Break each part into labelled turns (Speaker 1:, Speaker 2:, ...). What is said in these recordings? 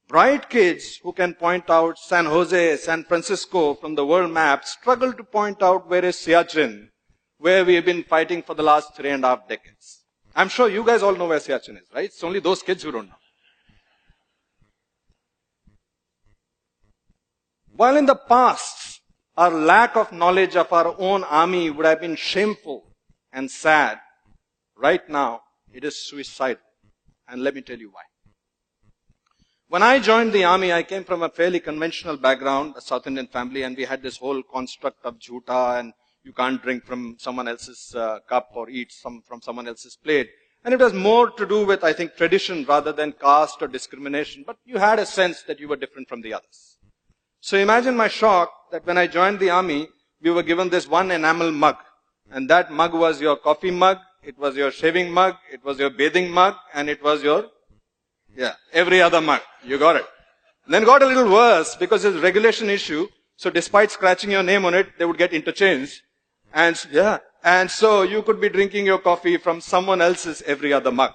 Speaker 1: Bright kids who can point out San Jose, San Francisco from the world map struggle to point out where is Siachen, where we have been fighting for the last 3.5 decades. I'm sure you guys all know where Siachen is, right? It's only those kids who don't know. While in the past, our lack of knowledge of our own army would have been shameful and sad, right now it is suicidal. And let me tell you why. When I joined the army, I came from a fairly conventional background, a South Indian family, and we had this whole construct of jhuta and you can't drink from someone else's cup or eat from someone else's plate. And it was more to do with, I think, tradition rather than caste or discrimination. But you had a sense that you were different from the others. So imagine my shock that when I joined the army, we were given this one enamel mug. And that mug was your coffee mug, it was your shaving mug, it was your bathing mug, and it was your, every other mug. You got it. And then it got a little worse because it's a regulation issue. So despite scratching your name on it, they would get interchanged. And so you could be drinking your coffee from someone else's every other mug.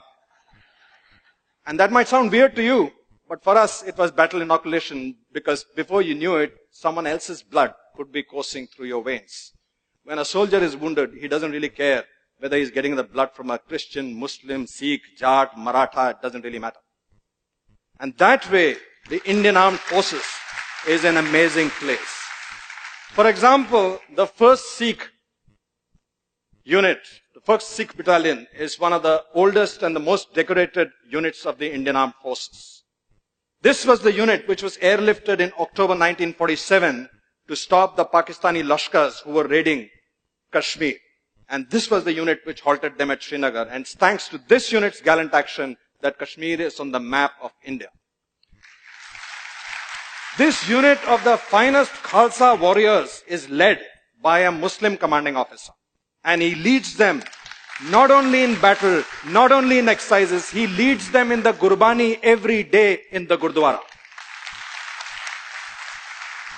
Speaker 1: And that might sound weird to you, but for us it was battle inoculation because before you knew it, someone else's blood could be coursing through your veins. When a soldier is wounded, he doesn't really care whether he's getting the blood from a Christian, Muslim, Sikh, Jat, Maratha, it doesn't really matter. And that way, the Indian Armed Forces is an amazing place. For example, the 1st Sikh unit, the 1st Sikh battalion is one of the oldest and the most decorated units of the Indian Armed Forces. This was the unit which was airlifted in October 1947 to stop the Pakistani Lashkars who were raiding Kashmir. And this was the unit which halted them at Srinagar. And it's thanks to this unit's gallant action that Kashmir is on the map of India. This unit of the finest Khalsa warriors is led by a Muslim commanding officer. And he leads them not only in battle, not only in exercises, he leads them in the Gurbani every day in the Gurdwara.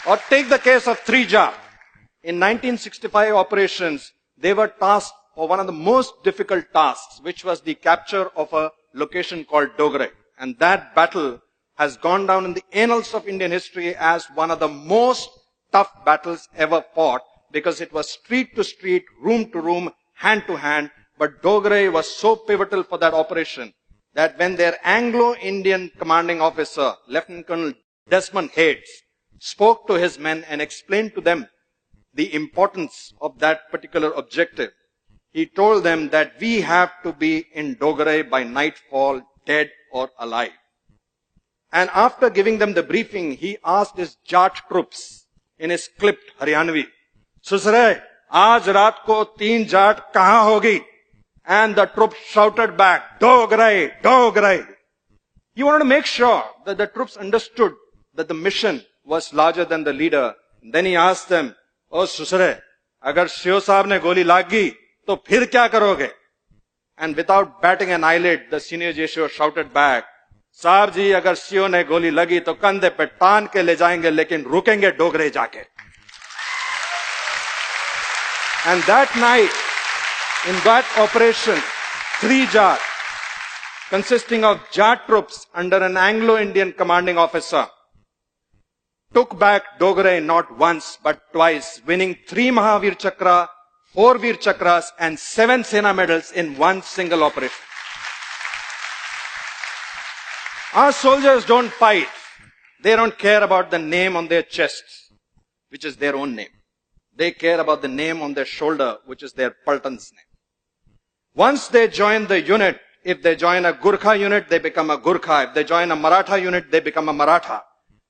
Speaker 1: Or take the case of 3Jar. In 1965 operations, they were tasked for one of the most difficult tasks, which was the capture of a location called Dogre. And that battle has gone down in the annals of Indian history as one of the most tough battles ever fought because it was street to street, room to room, hand to hand. But Dogre was so pivotal for that operation that when their Anglo-Indian commanding officer, Lieutenant Colonel Desmond Hayes, spoke to his men and explained to them the importance of that particular objective, he told them that we have to be in Dogre by nightfall, dead or alive. And after giving them the briefing, he asked his Jat troops in his clipped Haryanvi, Susre, aaj raat ko 3 Jat kahan hogi? And the troops shouted back, Dogre, Dogre. He wanted to make sure that the troops understood that the mission was larger than the leader. And then he asked them, Oh Susre, agar Shio Saab ne goli lagi, to phir kya karoge? And without batting an eyelid, the senior Jesho shouted back, Saab ji, agar Shio ne goli lagi, to kandhe pe taan ke le jayenge, lekin rukenge Dogre jaake. And that night, in that operation, 3Jar, consisting of Jat troops under an Anglo-Indian commanding officer, took back Dogre not once but twice, winning 3 Mahavir Chakra, 4 Veer Chakras and 7 Sena medals in one single operation. Our soldiers don't fight. They don't care about the name on their chests, which is their own name. They care about the name on their shoulder, which is their Paltan's name. Once they join the unit, if they join a Gurkha unit, they become a Gurkha. If they join a Maratha unit, they become a Maratha.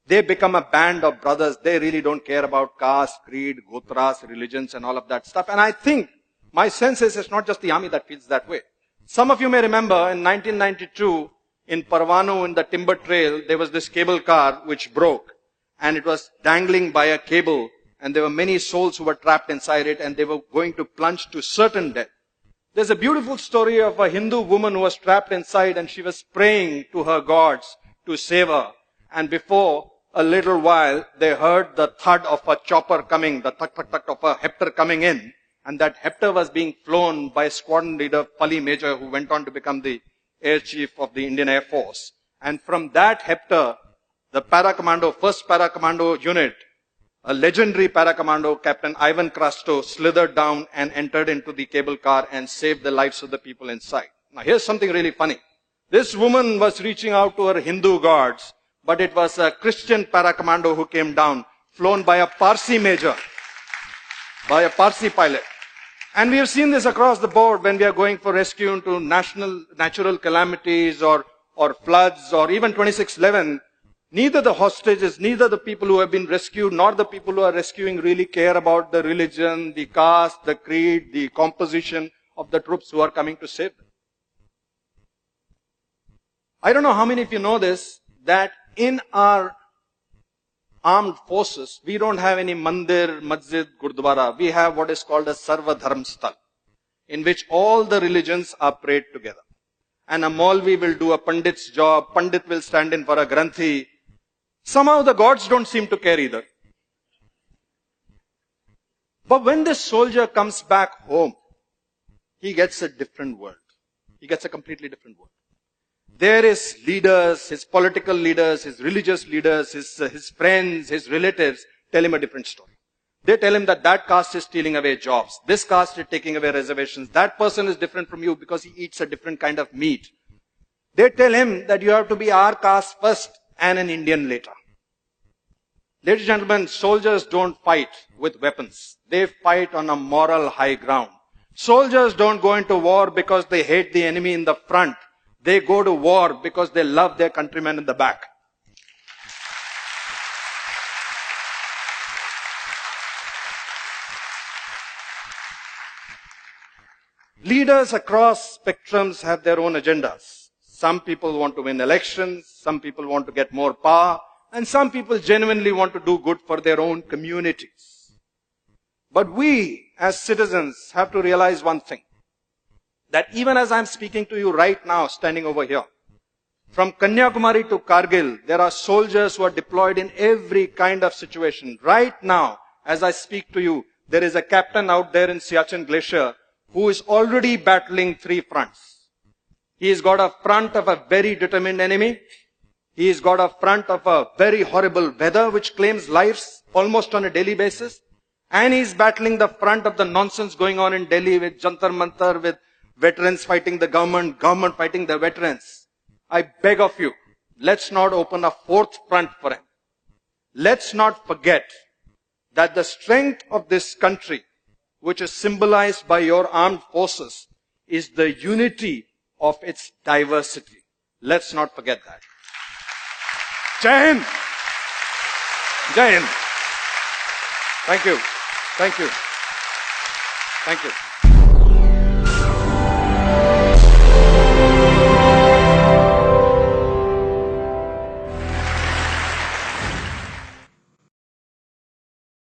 Speaker 1: They become a band of brothers. They really don't care about caste, creed, gotras, religions and all of that stuff. And I think my sense is it's not just the army that feels that way. Some of you may remember in 1992 in Parvanu in the timber trail, there was this cable car which broke and it was dangling by a cable and there were many souls who were trapped inside it and they were going to plunge to certain death. There's a beautiful story of a Hindu woman who was trapped inside and she was praying to her gods to save her. And before a little while, they heard the thud of a chopper coming, the thud of a Hector coming in. And that Hector was being flown by squadron leader Pali Major, who went on to become the air chief of the Indian Air Force. And from that Hector, the para-commando, first para-commando unit, a legendary para-commando, Captain Ivan Krasto, slithered down and entered into the cable car and saved the lives of the people inside. Now here's something really funny. This woman was reaching out to her Hindu guards, but it was a Christian para-commando who came down, flown by a Parsi major, by a Parsi pilot. And we have seen this across the board when we are going for rescue into natural calamities or floods or even 2611. Neither the hostages, neither the people who have been rescued, nor the people who are rescuing really care about the religion, the caste, the creed, the composition of the troops who are coming to save them. I don't know how many of you know this, that in our armed forces, we don't have any mandir, masjid, gurdwara. We have what is called a Sarva Dharm Sthal, in which all the religions are prayed together. And a Maulvi will do a Pandit's job, Pandit will stand in for a Granthi. Somehow the gods don't seem to care either. But when this soldier comes back home, he gets a different world. He gets a completely different world. There his leaders, his political leaders, his religious leaders, his friends, his relatives tell him a different story. They tell him that caste is stealing away jobs. This caste is taking away reservations. That person is different from you because he eats a different kind of meat. They tell him that you have to be our caste first and an Indian later. Ladies and gentlemen, soldiers don't fight with weapons. They fight on a moral high ground. Soldiers don't go into war because they hate the enemy in the front. They go to war because they love their countrymen in the back. Leaders across spectrums have their own agendas. Some people want to win elections, some people want to get more power, and some people genuinely want to do good for their own communities. But we, as citizens, have to realize one thing. That even as I'm speaking to you right now, standing over here, from Kanyakumari to Kargil, there are soldiers who are deployed in every kind of situation. Right now, as I speak to you, there is a captain out there in Siachen Glacier who is already battling 3 fronts. He's got a front of a very determined enemy. He's got a front of a very horrible weather which claims lives almost on a daily basis. And he's battling the front of the nonsense going on in Delhi with Jantar Mantar, with veterans fighting the government, government fighting the veterans. I beg of you, let's not open a 4th front for him. Let's not forget that the strength of this country, which is symbolized by your armed forces, is the unity of its diversity. Let's not forget that. Jai Hind! Jai Hind! Thank you. Thank you. Thank you.